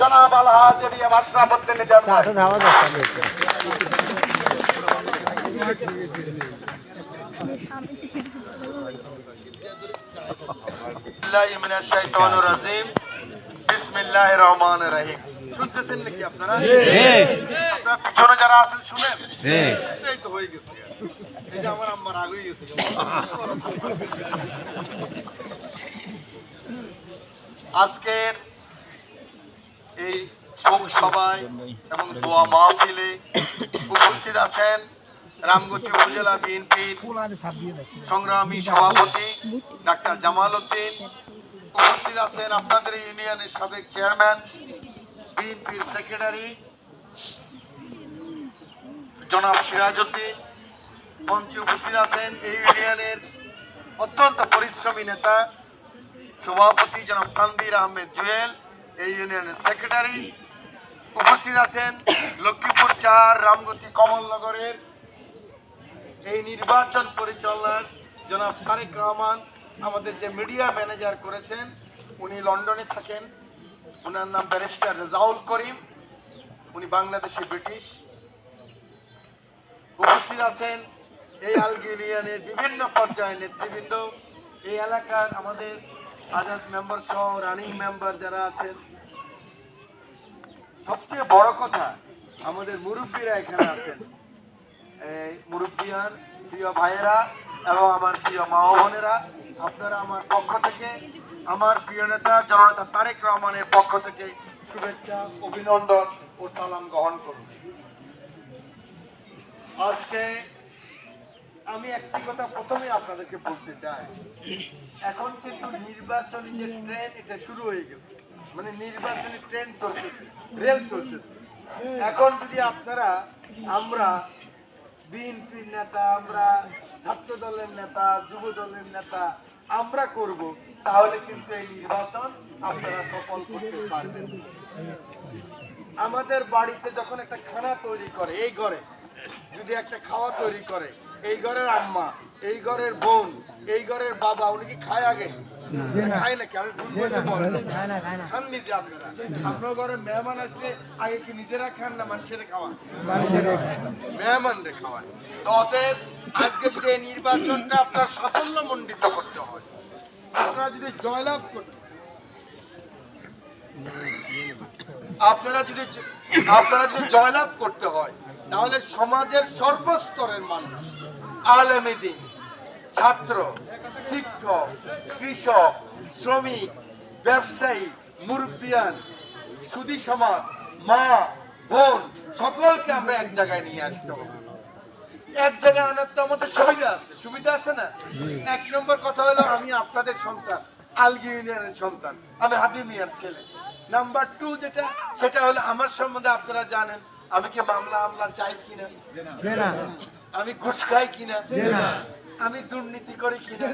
জনাব আলহাজ এবিএম আশরাফ উদ্দিন জামান। বিসমিল্লাহির রহমানির রহিম। শুনতেছেন নাকি আপনারা? আপনারা পিছনে যারা আছেন শুনেন? এই তো হয়ে গেছে। এই যে আমার আম্মা রাগ হয়ে গেছে। আজকের এই শোক সভায় এবং দোয়া মাহফিলে উপস্থিত আছেন রামগতি উপজেলা বিএনপির সংগ্রামী সভাপতি ডাক্তার জামাল উদ্দিন। উপস্থিত আছেন আপনাদের ইউনিয়নের সাবেক চেয়ারম্যান, বিএনপির সেক্রেটারি জনাব সিরাজউদ্দিন। মঞ্চে উপস্থিত আছেন এই ইউনিয়নের অত্যন্ত পরিশ্রমী নেতা সভাপতি জনাব তানভীর আহমেদ জুয়েল, এই ইউনিয়নের সেক্রেটারি। উপস্থিত আছেন লক্ষ্মীপুর ৪ রামগতি কমলনগরের এই নির্বাচন পরিচালনার জনাব তারেক রহমান। আমাদের যে মিডিয়া ম্যানেজার করেছেন উনি লন্ডনে থাকেন, ওনার নাম ব্যারিস্টার রেজাউল করিম, উনি বাংলাদেশি ব্রিটিশ। উপস্থিত আছেন এই আলগী ইউনিয়নের বিভিন্ন পর্যায়ের নেতৃবৃন্দ, এই এলাকার আমাদের আজাদ মেম্বার সহ রানিং মেম্বার যারা আছেন। সবচেয়ে বড় কথা আমাদের মুরব্বীরা এখানে আছেন, এই মুরব্বিয়ান প্রিয় ভাইয়েরা এবং আমার প্রিয় মা ও বোনেরা, আপনারা আমার পক্ষ থেকে, আমার প্রিয় নেতা জননেতা তারেক রহমানের পক্ষ থেকে শুভেচ্ছা, অভিনন্দন ও সালাম গ্রহণ করুন। আজকে আমি একটি কথা প্রথমে আপনাদেরকে বলতে চাই, এখন কিন্তু নির্বাচনী যে ট্রেন এটা শুরু হয়ে গেছে, মানে নির্বাচনী ট্রেন চলতেছে, রেল চলতেছে। এখন যদি আপনারা, আমরা বিএনপির নেতা, আমরা ছাত্র দলের নেতা, যুব দলের নেতা আমরা করব, তাহলে কিন্তু এই নির্বাচন আপনারা সফল করতে পারবেন। আমাদের বাড়িতে যখন একটা খানা তৈরি করে, এই ঘরে যদি একটা খাওয়া তৈরি করে, এই ঘরের আম্মা, এই ঘরের বোন, এই ঘরের বাবা, উনি কি খায় আগে? খায় নাকি? আমি ভুল বলতে বলেন, খান নিজে আপনারা? আপনার ঘরে মেহমান আসলে আগে কি নিজেরা খান না মানুষের খাওয়ান? মেহমানদের খাওয়ান। তো অতএব আজকে যদি এই নির্বাচনটা আপনার সাফল্য মণ্ডিত করতে হয়, আপনারা যদি জয়লাভ করতে, আপনারা যদি জয়লাভ করতে হয়, তাহলে সমাজের সর্বস্তরের মানুষ, আলেম দ্বীন, ছাত্র, শিক্ষক, কৃষক, শ্রমিক, ব্যবসায়ী, মুরব্বিয়ান, সুধী সমাজ, মা বোন, সকলকে আমরা এক জায়গায় নিয়ে আসতে হবে। এক জায়গায় আনার তো আমাদের সুবিধা আছে না? এক নম্বর কথা হলো, আমি আপনাদের সন্তান, আলগী ইউনিয়নের সন্তান, আমি হাদি মিয়ার ছেলে। নাম্বার 2 যেটা, সেটা হলো আমার সম্বন্ধে আপনারা জানেন, আমি কি মামলা চাই কিনা, আমি ঘুষ খাই কিনা, আমি দুর্নীতি করি কিনা।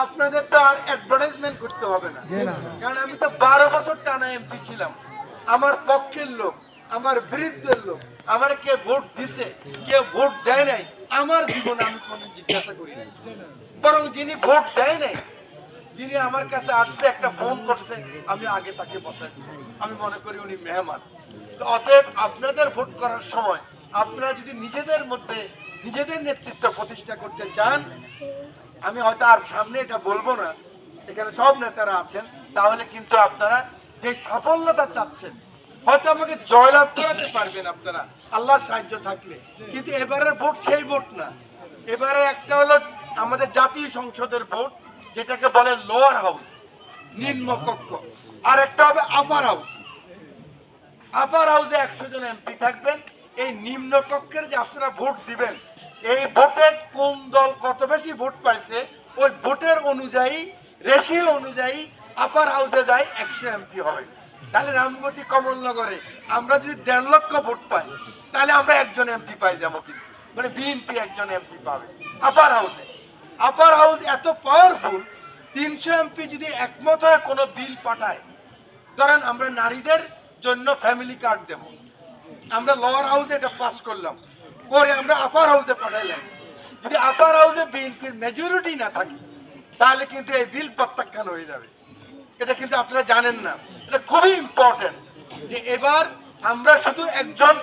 আপনাদের তো আর অ্যাডভার্টাইজমেন্ট করতে হবে না, কারণ আমি তো 12 বছর টানা এমপি ছিলাম। আমার পক্ষের লোক, আমার বিরুদ্ধের লোক, আমার কে ভোট দিছে, কে ভোট দেয় নাই, আমার জীবনে আমি কোনো জিজ্ঞাসা করি নাই। বরং যিনি ভোট দেয় নাই, যিনি আমার কাছে আসছে, একটা ফোন করছে, আমি আগে তাকে বসাইছি, আমি মনে করি উনি মেহমান। তো অতএব আপনাদের ভোট করার সময় আপনারা যদি নিজেদের মধ্যে নিজেদের নেতৃত্ব প্রতিষ্ঠা করতে চান, আমি হয়তো আর সামনে এটা বলবো না, এখানে সব নেতারা আছেন, তাহলে কিন্তু আপনারা যে সাফল্যতা চাচ্ছেন, হয়তো আমাকে জয়লাভ করাতে পারবেন আপনারা আল্লাহর সাহায্য থাকলে। কিন্তু এবারের ভোট সেই ভোট না। এবারে একটা হলো আমাদের জাতীয় সংসদের ভোট, যেটাকে বলে লোয়ার হাউস, নিম্ন কক্ষ, আর একটা হবে আপার হাউস। আপার হাউসে 100 জন এমপি থাকবেন। এই নিম্ন কক্ষের যে আপনারা ভোট দিবেন, এই ভোটে কোন দল কত বেশি ভোট পাইছে, ওই ভোটের অনুযায়ী, রেশিও অনুযায়ী আপার হাউসে যায় 100 এমপি হবে। তাহলে রামগতি কমলনগরে আমরা যদি 1.5 লক্ষ ভোট পাই, তাহলে আমরা 1 জন এমপি পাই যাবো, কিন্তু মানে বিএনপি 1 জন এমপি পাবে আপার হাউসে। আপার হাউস এত পাওয়ারফুল, 300 এমপি যদি একমত হয়ে কোনো বিল পাঠায়, ধরেন আমরা নারীদের জন্য ফ্যামিলি কার্ড দেব, আমরা লোয়ার হাউসে এটা পাস করলাম, করে আমরা আপার হাউসে পাঠাইলাম। যদি আপার হাউসে বিএনপির মেজরিটি না থাকে, তাহলে কিন্তু এই বিল প্রত্যাখ্যান হয়ে যাবে। এটা কিন্তু আপনারা জানেন না। এটা খুবই ইম্পর্টেন্ট যে এবার আমরা শুধু একজন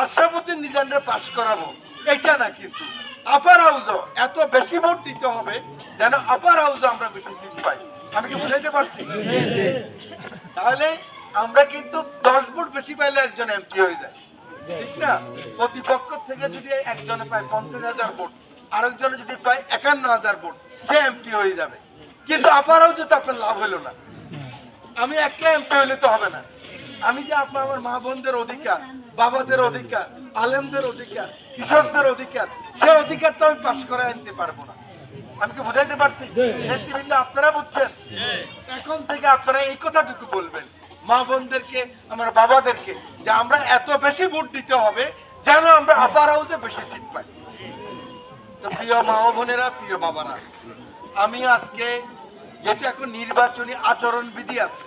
আশরাফুদ্দিন নিজামকে পাস করাবো এটা না, কিন্তু আপার হাউসও এত বেশি ভোট দিতে হবে যেন আপার হাউসও আমরা বেশি সিট পাই। আমি কি বুঝাইতে পারছি? তাহলে আমরা কিন্তু 10 ভোট বেশি পাইলে একজন এমপি হয়ে যায়, ঠিক না? প্রতিপক্ষ থেকে যদি একজনে পায় 50,000 ভোট, আরেকজনে যদি পায় 51,000 ভোট, সে এমপি হয়ে যাবে। কিন্তু আপার হাউসে তো আপনার লাভ হলো না। আমি একটা এমপি হইলে তো হবে না। আমি যে আপনার আমার মা বোনদের অধিকার, বাবাদের অধিকার, আলেমদের অধিকার, কৃষকদের অধিকার, সেই অধিকার তো আমি পাশ করে আনতে পারবো না। আমি কি বুঝাইতে পারছি? নেতৃবৃন্দ আপনারা বুঝছেন? এখন থেকে আপনারা এই কথাটুকু বলবেন মা বোনদেরকে, আমার বাবাদেরকে, যে আমরা এত বেশি ভোট দিতে হবে যেন আমরা আপার হাউসে বেশি সিট পাই। তো প্রিয় মা বোনেরা, প্রিয় বাবারা, আমি আজকে যেটা এখন নির্বাচনী আচরণ বিধি আছে,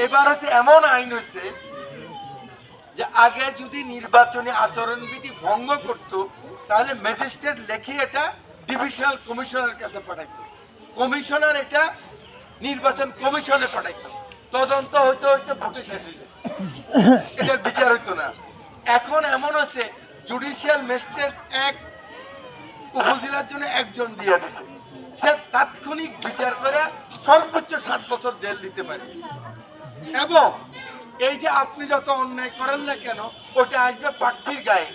এবার হচ্ছে এমন আইন হয়েছে যে আগে যদি নির্বাচনী আচরণ বিধি ভঙ্গ করত তাহলে ম্যাজিস্ট্রেট লেখে এটা ডিভিশনাল কমিশনারের কাছে পাঠাইতো, কমিশনার এটা নির্বাচন কমিশনে পাঠাইতো, তদন্ত হইতে হইতে ভোটে শেষ হয়ে যায়, এটার বিচার হইতো না। এখন এমন হচ্ছে জুডিশিয়াল ম্যাজিস্ট্রেট এক উপজেলার জন্য একজন দিয়ে দিচ্ছে, সে তাৎক্ষণিক বিচার করে সর্বোচ্চ 7 বছর জেল দিতে পারে। এবং এই যে আপনি যত অন্যায় করেন না কেন, ওটা আসবে প্রার্থীর গায়ে।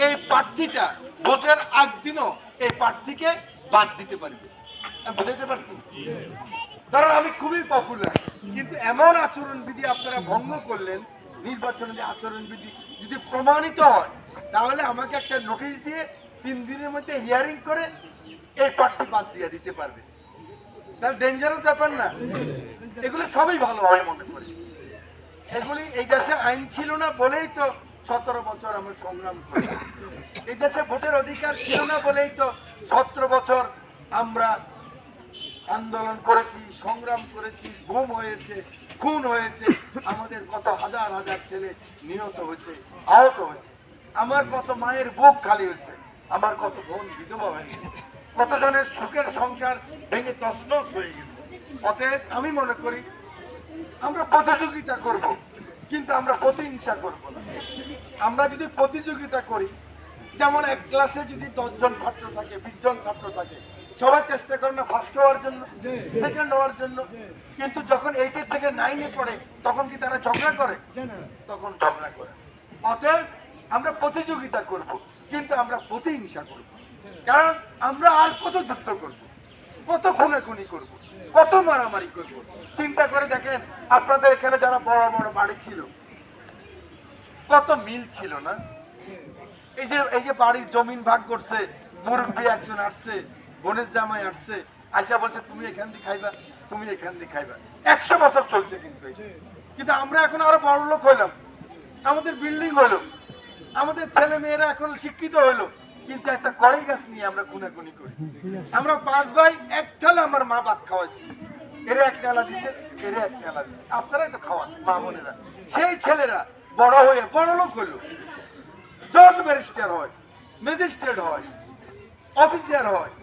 এই প্রার্থীটা ভোটের আগ দিনও এই প্রার্থীকে বাদ দিতে পারবে। বুঝতে পারছি? কারণ আমি খুবই পপুলার, কিন্তু এমন আচরণ বিধি আপনারা ভঙ্গ করলেন, নির্বাচনের যে আচরণ বিধি যদি প্রমাণিত হয় তাহলে আমাকে একটা নোটিশ দিয়ে 3 দিনের মধ্যে হিয়ারিং করে এই প্রার্থী বাদ দিয়ে দিতে পারবে। তাহলে ডেঞ্জারাস ব্যাপার না? এগুলো সবই ভালো হয় মনে করি। এগুলি এই দেশে আইন ছিল না বলেই তো 17 বছর আমরা সংগ্রাম করি। এই দেশে ভোটের অধিকার ছিল না বলেই তো 17 বছর আমরা আন্দোলন করেছি, সংগ্রাম করেছি, গুম হয়েছে, খুন হয়েছে, আমাদের কত হাজার হাজার ছেলে নিহত হয়েছে, আহত হয়েছে, আমার কত মায়ের বুক খালি হয়েছে, আমার কত বোন বিধবা হয়ে গেছে, কতজনের সুখের সংসার ভেঙে তছনছ হয়ে গেছে। অতএব আমি মনে করি আমরা প্রতিযোগিতা করব, কিন্তু আমরা প্রতিহিংসা করব না। আমরা যদি প্রতিযোগিতা করি, যেমন এক ক্লাসে যদি 10 জন ছাত্র থাকে, 20 জন ছাত্র থাকে, সবাই চেষ্টা করে না ফার্স্ট হওয়ার জন্য, সেকেন্ড হওয়ার জন্য, কিন্তু যখন 8 থেকে 9 পড়ে তখন কি তারা ঝগড়া করে? তখন ঝগড়া করে। অতএব আমরা প্রতিযোগিতা করব, কিন্তু আমরা প্রতিহিংসা করব। কারণ আমরা আর কত যুদ্ধ করব, কত খুনাখুনি করব, কত মারামারি করব। চিন্তা করে দেখেন, আপনাদের এখানে যারা বড় বড় বাড়ি ছিল, কত মিল ছিল না? এই যে বাড়ির জমিন ভাগ করছে, মুরব্বী একজন আসছে, বোনের জামাই আসছে, আইসা বলছে তুমি এখান দিয়ে খাইবা, তুমি এখান দিয়ে খাইবা। 100 বছর চলছে। কিন্তু আমরা এখন আরো বড় লোক হইলাম, আমাদের বিল্ডিং হলো, আমাদের ছেলে মেয়েরা এখন শিক্ষিত হইলো, কিন্তু একটা কড়াই গাছ নিয়ে আমরা খুনাখুনি করি। আমরা 5 ভাই এক থালা আমার মা ভাত খাওয়াইছি, এরা এক ডালা দিছে, এরা এক ডালা দিছে, আপনারাই তো খাওয়ান মা বোনেরা। সেই ছেলেরা বড় হয়ে বড় লোক হইলো, জজ ব্যারিস্টার হয়, ম্যাজিস্ট্রেট হয়, অফিসার হয়,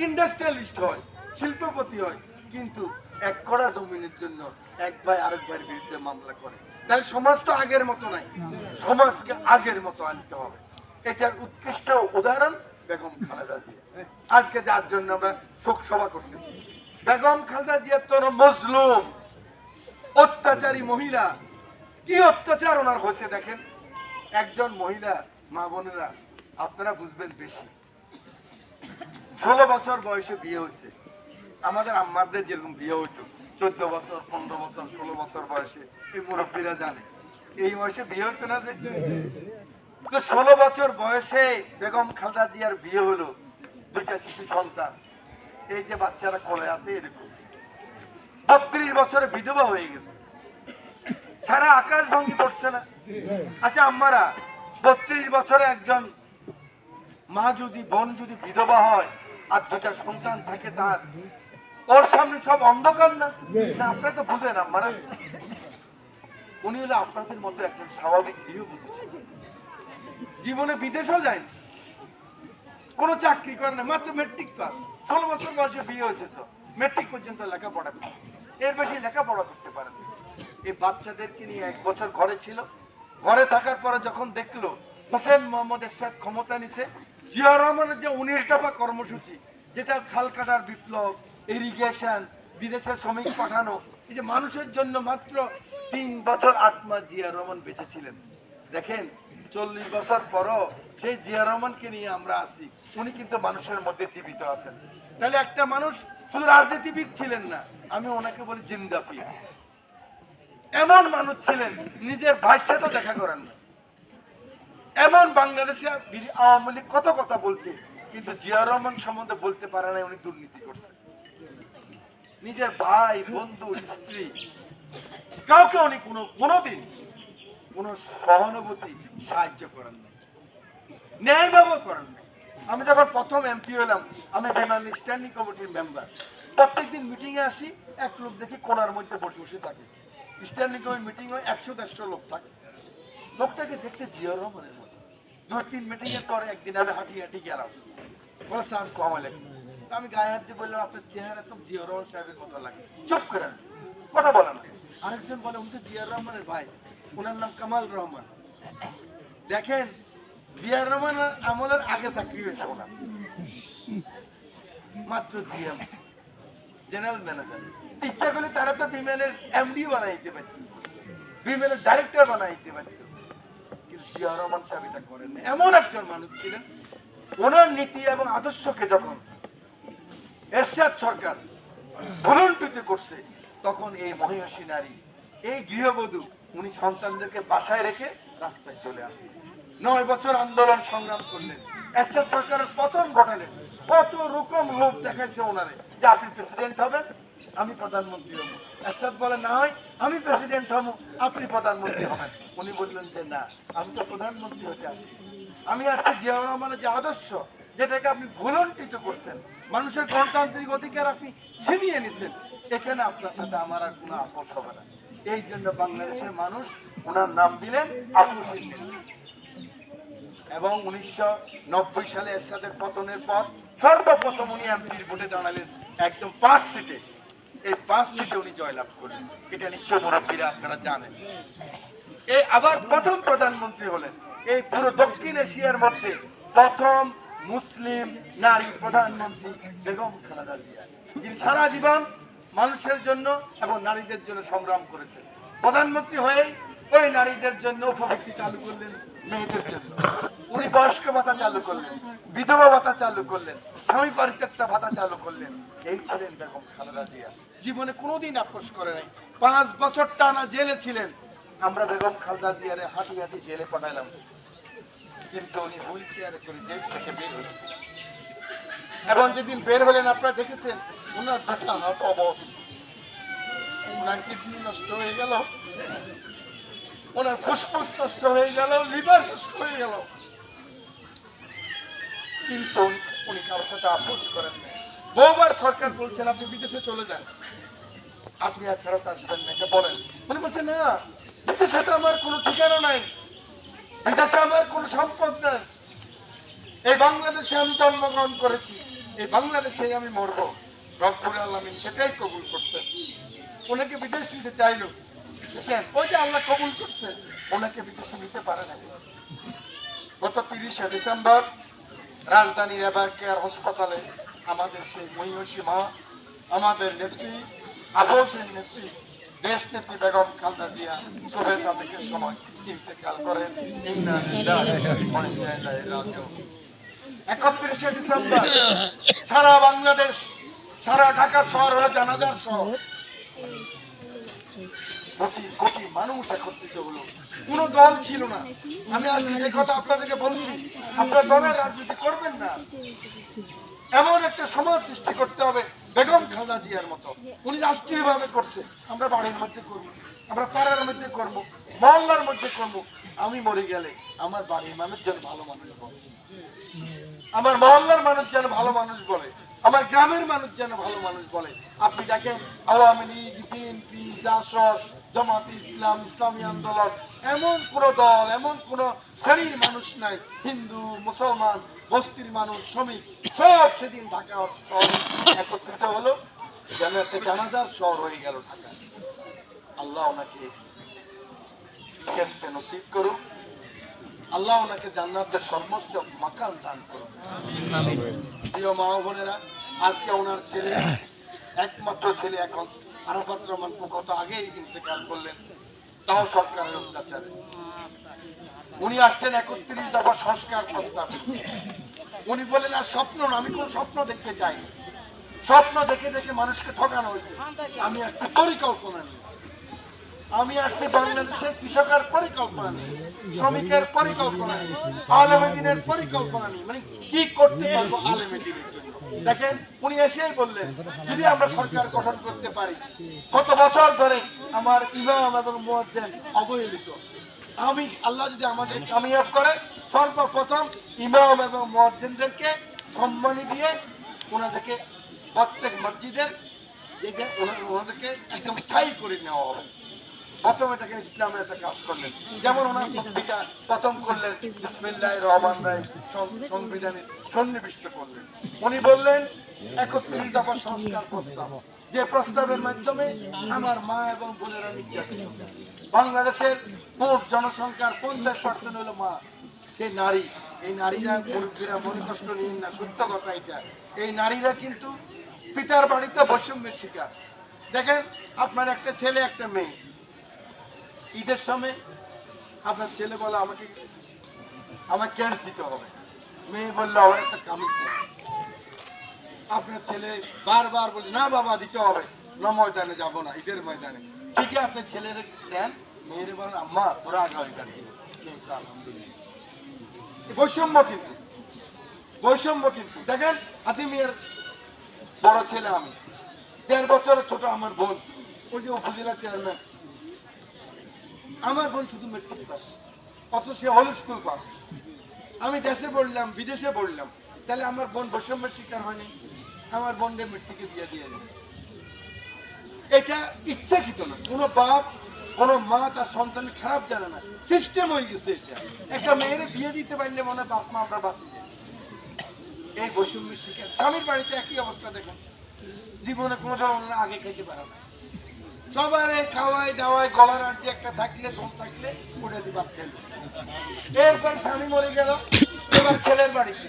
ইন্ডাস্ট্রিয়ালিস্ট হয়, শিল্পপতি হয়, কিন্তু 1 কড়া জমিনের জন্য এক ভাই আরেক ভাইয়ের বিরুদ্ধে মামলা করে। তাহলে সমাজ তো আগের মতো নাই, সমাজকে আগের মতো আনতে হবে। এটার উৎকৃষ্ট উদাহরণ বেগম খালেদা জিয়া। আজকে যার জন্য আমরা শোক সভা করতেছি, বেগম খালেদা জিয়া তো মজলুম, অত্যাচারী মহিলা। কি অত্যাচার ওনার হয়েছে দেখেন। একজন মহিলা, মা বোনেরা আপনারা বুঝবেন বেশি, 16 বছর বয়সে বিয়ে হয়েছে। আমাদের আম্মাদের যেরকম বিয়ে হইতো 14 বছর, 15 বছর, 16 বছর বয়সে, এই মুরব্বীরা জানে এই বয়সে বিয়ে হইতো না। যে তো 16 বছর বয়সে বেগম খালেদা জিয়ার বিয়ে হলো, 2টা শিশু সন্তান। এই যে বাচ্চারা কোলে আছে এরকম। 32 বছরে বিধবা হয়ে গেছে, সারা আকাশ ভাঙি পড়ছে না? আচ্ছা আম্মারা, 32 বছরে একজন মা যদি, বোন যদি বিধবা হয় আর 2টা সন্তান থাকে, তার ওর সামনে সব অন্ধকার না? আপনারা তো বুঝেন আম্মারা, উনি হলো আপনাদের মতো একজন স্বাভাবিক গৃহবধূ ছিল, জীবনে বিদেশেও যায়নি, কোনো চাকরি করে না, মাত্র মেট্রিক পাস, 16 বছর বয়সে বিয়ে হয়েছে, তো মেট্রিক পর্যন্ত লেখাপড়া করছে, এর বেশি লেখাপড়া করতে পারেন। এই বাচ্চাদেরকে নিয়ে 1 বছর ঘরে ছিল। ঘরে থাকার পরে যখন দেখলো হোসেন মোহাম্মদ এরশাদ ক্ষমতা নিছে, জিয়া রহমানের যে 19 দফা কর্মসূচি, যেটা খাল কাটার বিপ্লব, ইরিগেশন, বিদেশে শ্রমিক পাঠানো, এই যে মানুষের জন্য মাত্র 3 বছর 8 মাস জিয়া রহমান বেঁচে ছিলেন। দেখেন 40 বছর পরও সেই জিয়া রহমানকে নিয়ে আমরা আছি, উনি কিন্তু মানুষের মধ্যে জীবিত আছেন। তাহলে একটা মানুষ শুধু রাজনীতিবিদ ছিলেন না, আমি ওনাকে বলি জিন্দা পীর। এমন মানুষ ছিলেন নিজের ভাইয়ের সাথে দেখা করেন না। এমন বাংলাদেশে আওয়ামী লীগ কত কথা বলছে, কিন্তু জিয়া রহমান সম্বন্ধে বলতে পারে না উনি দুর্নীতি করছে। নিজের ভাই, বন্ধু, স্ত্রী কাউকে উনি কোনোদিন কোন সহানুভূতি সাহায্য করেন না, ন্যায়ভাবে করেন না। আমি যখন প্রথম এমপি হলাম, আমি বিমান স্ট্যান্ডিং কমিটির মেম্বার। প্রত্যেকদিন মিটিং এ আসি, এক লোক দেখি কোনার মধ্যে বসে বসে থাকে। স্ট্যান্ডিং কমিটি মিটিং হয়, 100-150 লোক থাকে। লোকটাকে দেখতে জিয়া রহমানের মতো। 2-3 মিটিং এর পরে একদিন আমি হাঁটি হাঁটি গেলাম, বলে স্যার আসসালামু আলাইকুম। আমি গায়ে হাত দিয়ে বললাম, আপনার চেহারা তো জিয়া রহমান সাহেবের মতো লাগে। চুপ করে আছে, কথা বলে না। আরেকজন বলে, উনি তো জিয়া রহমানের ভাই, ওনার নাম কামাল রহমান। দেখেন জিয়া রহমান আমলের আগে চাকরি হয়েছে ওনার, মাত্র জিএম, জেনারেল ম্যানেজার। ইচ্ছা করলে তারা তো বিমানের এমডি বানাইতে পারত, বিমানের ডাইরেক্টর বানাইতে পারত, কিন্তু জিয়া রহমান সাহেব এটা করেন না। এমন একজন মানুষ ছিলেন, ওনার নীতি এবং আদর্শকে যখন এরশাদ সরকার ভুলন্টিত করছে, তখন এই মহিষী নারী, এই গৃহবধূ, উনি সন্তানদেরকে বাসায় রেখে রাস্তায় চলে আসেন। 9 বছর আন্দোলন সংগ্রাম করলেন, এরশাদ সরকারের পতন ঘটালেন। কত রকম লোক দেখাইছে ওনারে যে আপনি প্রেসিডেন্ট হবেন, আমি প্রধানমন্ত্রী হব। এরশাদ বলে না হয় আমি প্রেসিডেন্ট হব, আপনি প্রধানমন্ত্রী হবেন। উনি বললেন যে না, আমি তো প্রধানমন্ত্রী হতে আসি, আমি আসছি জিয়া রহমানের যে আদর্শ, যেটাকে আপনি ভুলন্টিত করছেন, মানুষের গণতান্ত্রিক অধিকার আপনি ছিনিয়ে নিছেন, এখানে আপনার সাথে আমার আর কোনো আপোষ হবে না। এই জন্য বাংলাদেশের মানুষ ওনার নাম দিলেন আপসহীন নেতা। এবং 1990 সালে এরশাদের পতনের পর সর্বপ্রথম উনি এমপির ভোটে দাঁড়ালেন একদম 5 সিটে। এই 5 সিটে উনি জয়লাভ করলেন, এটা নিশ্চয় মুরব্বীরা আপনারা জানেন। এই আবার প্রথম প্রধানমন্ত্রী হলেন এই পুরো দক্ষিণ এশিয়ার মধ্যে প্রথম মুসলিম নারী প্রধানমন্ত্রী বেগম খালেদা জিয়া, যিনি সারা জীবন মানুষের জন্য এবং নারীদের জন্য সংগ্রাম করেছেন। প্রধানমন্ত্রী হয়ে ওই নারীদের জন্য উপবৃত্তি চালু করলেন, মেয়েদের জন্য উনি বয়স্ক ভাতা চালু করলেন, বিধবা ভাতা চালু করলেন, স্বামী পরিত্যক্তা ভাতা চালু করলেন। এই ছিলেন বেগম খালেদা জিয়া। জীবনে কোনোদিন আপোষ করে নাই। 5 বছর টানা জেলে ছিলেন। আমরা বেগম খালেদা জিয়ারে হাঁটি হাঁটি জেলে পাঠাইলাম, কিন্তু উনি হুইল চেয়ারে করে জেল থেকে বের হয়েছেন। এবং যেদিন বের হলেন আপনারা দেখেছেন, ওনার দুটা হাত অবশ, ওনার কিডনি নষ্ট হয়ে গেল, ওনার ফুসফুস নষ্ট হয়ে গেল, লিভার নষ্ট হয়ে গেল, কিন্তু উনি কারোর সাথে আপোষ করেন না। বহুবার সরকার বলছেন আপনি বিদেশে চলে যান, আপনি আর ফেরত আসবেন না, এটা বলেন। উনি বলছেন না, বিদেশে তো আমার কোনো ঠিকানা নাই, বিদেশে আমার কোনো সম্পদ নাই, এই বাংলাদেশে আমি জন্মগ্রহণ করেছি, এই বাংলাদেশে আমি মরব। রব্বুল আলামিন সেটাই কবুল করছেন। ওনাকে বিদেশ নিতে চাইলো, দেখেন ওই যে আল্লাহ কবুল করছেন, ওনাকে বিদেশে নিতে পারে না। গত 30শে ডিসেম্বর রাজধানীর এভার কেয়ার হাসপাতালে আমাদের সেই মহিষী মা, আমাদের নেত্রী, আপসহীন নেত্রী, দেশ নেত্রী বেগম খালেদা জিয়া শোবে সাদেকের সময় ইন্তেকাল করেন। 31শে ডিসেম্বর সারা বাংলাদেশ, সারা ঢাকা শহর হলো জানাজার শহর। কোটি কোটি মানুষ একত্রিত হলো, কোন দল ছিল না। আমি আজকে যে কথা আপনাদেরকে বলছি, আপনারা দলের রাজনীতি করবেন না, এমন একটা সমাজ সৃষ্টি করতে হবে বেগম খালেদা জিয়ার মতো। উনি রাষ্ট্রীয় ভাবে করছে, আমরা বাড়ির মধ্যে করবো, আমরা পাড়ার মধ্যে করবো, মহল্লার মধ্যে করবো। আমি মরে গেলে আমার বাড়ির মানুষ যেন ভালো মানুষ বলে, আমার মহল্লার মানুষ যেন ভালো মানুষ বলে, আমার গ্রামের মানুষ যেন ভালো মানুষ বলে। আপনি দেখেন আওয়ামী লীগ, বিএনপি, জাসদ, জামাত ইসলাম, ইসলামী আন্দোলন, এমন কোন দল, এমন কোন শ্রেণীর মানুষ নাই, হিন্দু, মুসলমান, বস্তির মানুষ, শ্রমিক, সব সেদিন ঢাকা শহরে একত্রিত হলো, যেন একটা জানাজার শহর হয়ে গেল ঢাকা। আল্লাহ ওনাকে খেসতে নসিব করুন, আল্লাহ ওনাকে জান্নাতের সর্বোচ্চ মাকাম দান করুন। প্রিয় মা বোনেরা, আজকে ওনার ছেলে, একমাত্র ছেলে এখন আরাফাত রহমান কত আগেই ইন্তেকাল করলেন, তাও সরকারের অত্যাচারে। উনি আসছেন 31 দফা সংস্কার প্রস্তাবে। উনি বলেন আর স্বপ্ন না, আমি কোন স্বপ্ন দেখতে চাই না, স্বপ্ন দেখে দেখে মানুষকে ঠকানো হয়েছে। আমি আসছি পরিকল্পনা নিয়ে, আমি আসছি বাংলাদেশের কৃষকের পরিকল্পনা নিয়ে, শ্রমিকের পরিকল্পনা নিয়ে, আলেমে দ্বীনের পরিকল্পনা নিয়ে, মানে কি করতে পারবো আলেমে দ্বীনের জন্য। দেখেন উনি এসেই বললেন যদি আমরা সরকার গঠন করতে পারি, কত বছর ধরে আমার ইমাম এবং মুয়াজ্জিন অবহেলিত, আমি আল্লাহ যদি আমাদের কামিয়াব করে সর্বপ্রথম ইমাম এবং মুয়াজ্জিনদেরকে সম্মানী দিয়ে ওনাদেরকে প্রত্যেক মসজিদের ওনাদেরকে একদম স্থায়ী করে নেওয়া হবে। প্রথমে দেখেন ইসলামের একটা কাজ করলেন, যেমন ওনার পিতা প্রথম করলেন বিসমিল্লাহির রহমানির রহিম সংবিধানে সন্নিবিষ্ট করলেন। উনি বললেন 31 দফা সংস্কার প্রস্তাব, যে প্রস্তাবের মাধ্যমে আমার মা এবং বোনেরা নির্যাতিত। বাংলাদেশের মোট জনসংখ্যার 50% হলো মা, সেই নারী। এই নারীরা, মুরব্বীরা মনে কষ্ট নিন না, সত্য কথা এটা, এই নারীরা কিন্তু পিতার বাড়িতে বৈষম্যের শিকার। দেখেন আপনার একটা ছেলে একটা মেয়ে, ঈদের সময় আপনার ছেলে বলে আমার ক্যাশ দিতে হবে, মেয়ে বললো আমার একটা কামিজ দেয়। আপনার ছেলে বারবার বলে না বাবা দিতে হবে, না ময়দানে যাবো না, ঈদের ময়দানে। ঠিকই আপনার ছেলের দেন, মেয়েরে বলেন আম্মা ওরা আগামীকাল দিবে। আলহামদুলিল্লাহ, বৈষম্য কিন্তু, বৈষম্য কিন্তু। দেখেন হাতিমিয়ার বড় ছেলে আমি, 1.5 বছরের ছোট আমার বোন, ওই যে উপজেলা চেয়ারম্যান, আমার বোন শুধু মেট্রিক পাস, অথচ সে হোল স্কুল পাস। আমি দেশে পড়লাম, বিদেশে পড়লাম, তাহলে আমার বোন বৈষম্যের শিকার হয়নি? আমার বোনদের মেট্রিকে বিয়ে দিয়ে দিল। এটা ইচ্ছাকৃত না, কোনো বাপ কোনো মা তার সন্তানের খারাপ জানে না, সিস্টেম হয়ে গেছে এটা। একটা মেয়েরে বিয়ে দিতে পারলে মনে হয় বাপ মা আমরা বাঁচি যাই। এই বৈষম্যের শিকার। স্বামীর বাড়িতে একই অবস্থা, দেখেন জীবনে কোনো ধরনের আগে খেতে পারে না, সবারে খাওয়াই দাওয়াই, গলার আন্টি একটা থাকলে ধন থাকলে উঠে দিবার খেলো। এরপর স্বামী মরে গেল, এবার ছেলের বাড়িতে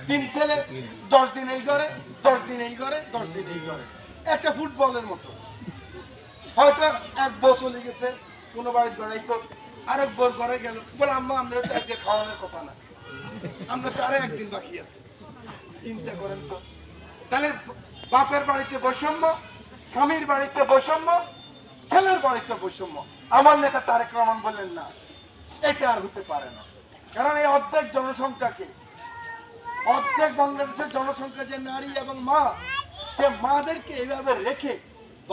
3 ছেলে, 10 দিন এই ঘরে, 10 দিন এই ঘরে, 10 দিন এই ঘরে, একটা ফুটবলের মতো। হয়তো এক বউ চলে গেছে কোনো বাড়ির বেড়াইতো, আরেক বউ ঘরে গেল, বলে আম্মা আমরা তো আজকে খাওয়ানোর কথা না, আমরা তো আরো একদিন বাকি আছে। চিন্তা করেন তো, তাহলে বাপের বাড়িতে বৈষম্য, স্বামীর বাড়িতে বৈষম্য, ছেলের বাড়িতে বৈষম্য। আমার নেতা তারেক রহমান বললেন না, এটা আর হতে পারে না। কারণ এই অর্ধেক জনসংখ্যাকে, অর্ধেক বাংলাদেশের জনসংখ্যা যে নারী এবং মা, সে মাদেরকে এইভাবে রেখে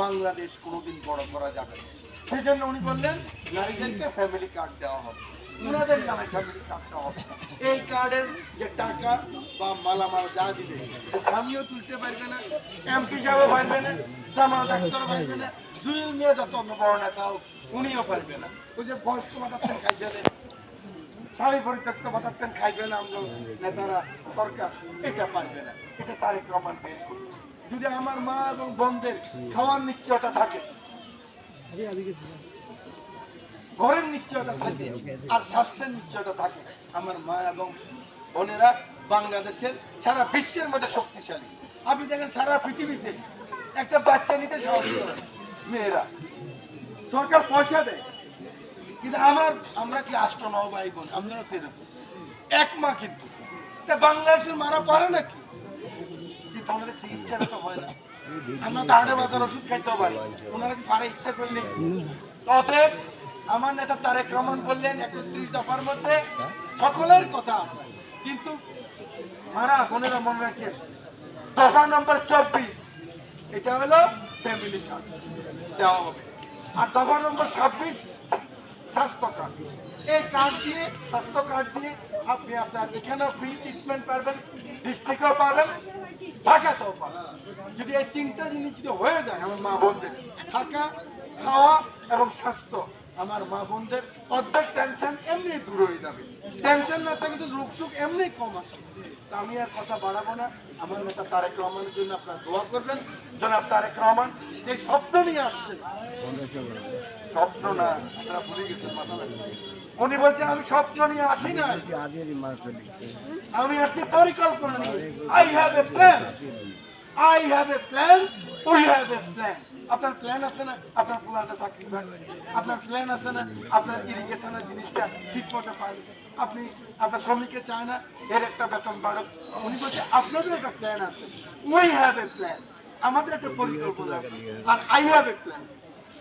বাংলাদেশ কোনোদিন বড় করা যাবে না। সেই জন্য উনি বললেন নারীদেরকে ফ্যামিলি কার্ড দেওয়া হবে, ওনাদের নামে ফ্যামিলি কার্ড দেওয়া হবে। এই কার্ডের যে টাকা বা মালামাল যা দিবে, স্বামীও তুলতে পারবে না, এমপি সাহেবও পারবে না, জামাল ডাক্তারও পারবে না, জুয়েল নিয়ে যত বড় নেতা হোক উনিও পারবে না। ওই যে বয়স্ক ভাতাচ্ছেন খাই গেলে, স্বামী পরিত্যক্ত ভাতাচ্ছেন খাই গেলে আমরা নেতারা, সরকার এটা পারবে না। এটা তারেক রহমান বের করছে। যদি আমার মা এবং বোনদের খাওয়ার নিশ্চয়তা থাকে, ঘরের নিশ্চয়তা থাকে, আর স্বাস্থ্যের নিশ্চয়তা থাকে, আমার মা এবং বোনেরা বাংলাদেশের সারা বিশ্বের মধ্যে শক্তিশালী। আপনি দেখেন সারা পৃথিবীতে একটা বাচ্চা নিতে সাহস করে মেয়েরা, সরকার পয়সা দেয়, কিন্তু আমরা কি আষ্ট নয় ভাই বোন, আমরা তো এরকম এক মা, কিন্তু বাংলাদেশের মারা পারে নাকি? কিন্তু আমাদের চিকিৎসাটা তো হয় না, আমরা তো হাড়ে বাজার ওষুধ খাইতেও পারি, ওনারা কি পারে ইচ্ছা করলে? অতএব আমার নেতা তারেক রহমান বললেন 31 দফার মধ্যে সকলের কথা আছে, কিন্তু মারা বোনেরা মনে রাখেন দফা নম্বর 24, এটা হলো ফ্যামিলি কার্ড দেওয়া হবে। আর দফা নম্বর 26 স্বাস্থ্য কার্ড। এই কার্ড দিয়ে, স্বাস্থ্য কার্ড দিয়ে আপনি আপনার এখানেও ফ্রি ট্রিটমেন্ট পাবেন, ডিস্ট্রিক্টেও পাবেন, ঢাকাতেও পাবেন। যদি এই 3টা জিনিস যদি হয়ে যায় আমার মা বোনদের, থাকা, খাওয়া এবং স্বাস্থ্য, আমার মা বোনদের অর্ধেক টেনশন এমনি দূর হয়ে যাবে। টেনশন না থাকলে তো রোগ সুখ এমনি কম আসে। তা আমি আর কথা বাড়াবো না। আমার নেতা তারেক রহমানের জন্য আপনারা দোয়া করবেন। জনাব তারেক রহমান যে শব্দ নিয়ে আসছেন, স্বপ্ন না, আপনারা ভুলে গেছেন, মাথা লাগবে। উনি বলছে আমি স্বপ্ন নিয়ে আসি না, আমি আসছি পরিকল্পনা নিয়ে। I have a plan, I have a plan, we have a plan. আপনার প্ল্যান আছে না আপনার পুরাটা চাকরি পাবেন? আপনার প্ল্যান আছে না আপনার ইরিগেশনের জিনিসটা ঠিক মতো পাবেন? আপনি আপনার শ্রমিককে চায় না এর একটা বেতন বাড়ক? উনি বলছে আপনাদের একটা প্ল্যান আছে, উই হ্যাভ এ প্ল্যান, আমাদের একটা পরিকল্পনা আছে। আর আই হ্যাভ এ প্ল্যান,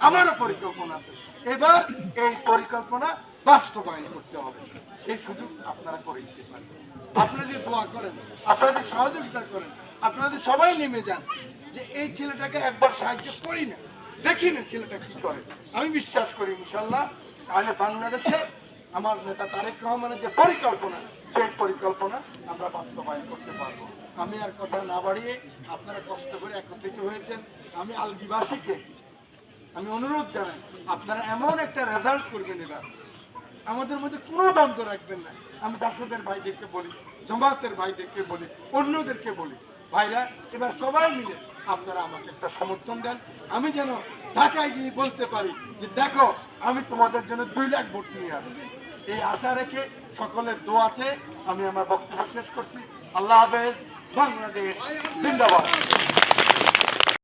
আমারও পরিকল্পনা আছে। এবার এই পরিকল্পনা বাস্তবায়ন করতে হবে। সেই সুযোগ আপনারা করে দিতে পারেন। আপনারা যে দোয়া করেন, আপনারা যে সহযোগিতা করেন, আপনারা যে সবাই নেমে যান যে এই ছেলেটাকে একবার সাহায্য করি না, দেখি না ছেলেটা কি করে। আমি বিশ্বাস করি ইনশাল্লাহ তাহলে বাংলাদেশে আমার নেতা তারেক রহমানের যে পরিকল্পনা, সেই পরিকল্পনা আমরা বাস্তবায়ন করতে পারবো। আমি আর কথা না বাড়িয়ে, আপনারা কষ্ট করে একত্রিত হয়েছেন, আমি আলগীবাসীকে আমি অনুরোধ জানাই আপনারা এমন একটা রেজাল্ট করবেন এবার, আমাদের মধ্যে কোনো দ্বন্দ্ব রাখবেন না। আমি দাসদের ভাইদেরকে বলি, জমাতের ভাইদেরকে বলি, অন্যদেরকে বলি, ভাইরা এবার সবাই মিলে আপনারা আমাকে একটা সমর্থন দেন। আমি যেন ঢাকায় গিয়ে বলতে পারি যে দেখো আমি তোমাদের জন্য 2 লাখ ভোট নিয়ে আসছি। এই আশা রেখে সকলের দোয়া আছে আমি আমার বক্তব্য শেষ করছি। আল্লাহ হাফেজ। বাংলাদেশ জিন্দাবাদ।